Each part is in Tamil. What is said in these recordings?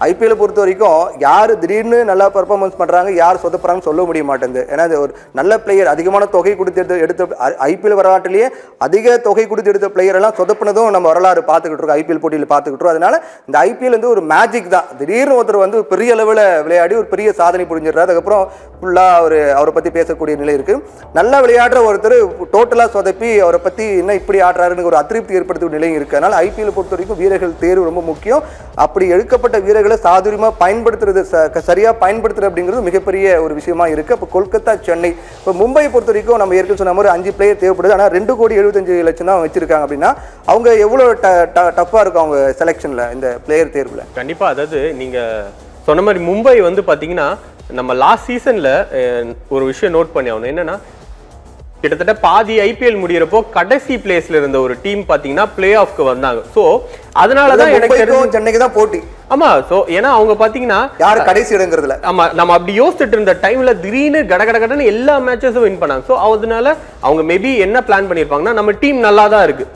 ஐபிஎல் பொறுத்த வரைக்கும் யார் திடீர்னு நல்லா பெர்ஃபார்மன்ஸ் பண்ணுறாங்க, யார் சொதப்புறாங்கன்னு சொல்ல முடிய மாட்டேங்குது. ஏன்னா அது ஒரு நல்ல பிளேயர், அதிகமான தொகை கொடுத்து எடுத்த ஐபிஎல் வரலாற்றிலேயே அதிக தொகை கொடுத்து எடுத்த பிளேயர் எல்லாம் சொதப்புனதும் நம்ம வரலாறு பார்த்துக்கிட்டு இருக்கோம், ஐபிஎல் போட்டியில் பார்த்துக்கிட்டு இருக்கோம். அதனால இந்த ஐபிஎல் வந்து ஒரு மேஜிக் தான். திடீர்னு ஒருத்தர் வந்து பெரிய லெவலில் விளையாடி ஒரு பெரிய சாதனை புரிஞ்சிடுறாரு, அதுக்கப்புறம் ஃபுல்லாக அவரை பற்றி பேசக்கூடிய நிலை இருக்குது. நல்லா விளையாடுற ஒருத்தர் டோட்டலாக சொதப்பி அவரை பற்றி என்ன இப்படி ஆடுறாருன்னு ஒரு அதிருப்தி ஏற்படுத்தக்கூடிய நிலையும் இருக்குது. அதனால் ஐபிஎல் பொறுத்த வரைக்கும் வீரர்கள் தேர்வு ரொம்ப முக்கியம். அப்படி எடுக்கப்பட்ட வீரர்களை சாதுரியமாக பயன்படுத்துறது, சரியாக பயன்படுத்துறது அப்படிங்கிறது மிகப்பெரிய ஒரு விஷயமா இருக்குது. இப்போ கொல்கத்தா, சென்னை, இப்போ மும்பை பொறுத்த வரைக்கும் நம்ம ஏற்கனவே சொன்ன மாதிரி 5 பிளேயர் தேவைப்படுது. ஆனால் 2,75,00,000 தான் வச்சிருக்காங்க. அப்படின்னா அவங்க எவ்வளோ டஃப்பாக இருக்கும் அவங்க செலெக்ஷனில், இந்த பிளேயர் தேர்வில். கண்டிப்பாக. அதாவது நீங்கள் சொன்ன மாதிரி மும்பை வந்து பார்த்தீங்கன்னா நம்ம லாஸ்ட் சீசனில் ஒரு விஷயம் நோட் பண்ணி ஆகணும். என்னன்னா கிட்டத்தட்ட பாதி ஐபிஎல் முடியறப்போ கடைசி பிளேஸ்ல இருந்த ஒரு டீம் பாத்தீங்கன்னா பிளே ஆஃப்க்கு வந்தாங்க. சோ அதனாலதான் எனக்கு சென்னைக்கு தான் போட்டி. ஆமா. சோ ஏன்னா அவங்க பாத்தீங்கன்னா யாரு கடைசி இடங்கிறதுல, ஆமா, நம்ம அப்படி யோசிச்சுட்டு இருந்த டைம்ல திடீர்னு கடகடன்னு எல்லா மேட்சஸும் வின் பண்ணாங்க. சோ அதனால அவங்க மேபி என்ன பிளான் பண்ணிருப்பாங்கன்னா நம்ம டீம் நல்லா தான் இருக்கு.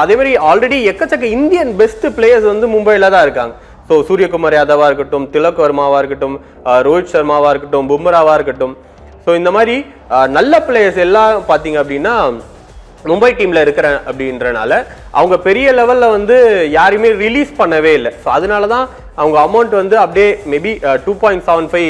அதே மாதிரி ஆல்ரெடி எக்கச்சக்க இந்தியன் பெஸ்ட் பிளேயர்ஸ் வந்து மும்பைல தான் இருக்காங்க. ஸோ சூரியகுமார் யாதவா இருக்கட்டும், திலக் வர்மாவா இருக்கட்டும், ரோஹித் சர்மாவா இருக்கட்டும், பும்ராவா இருக்கட்டும். ஸோ இந்த மாதிரி நல்ல பிளேயர்ஸ் எல்லாம் பார்த்தீங்க அப்படின்னா மும்பை டீம்ல இருக்கிற அப்படின்றனால அவங்க பெரிய லெவல்ல வந்து யாரையுமே ரிலீஸ் பண்ணவே இல்லை. ஸோ அதனால தான் அவங்க அமௌண்ட் வந்து அப்படியே மேபி 2.75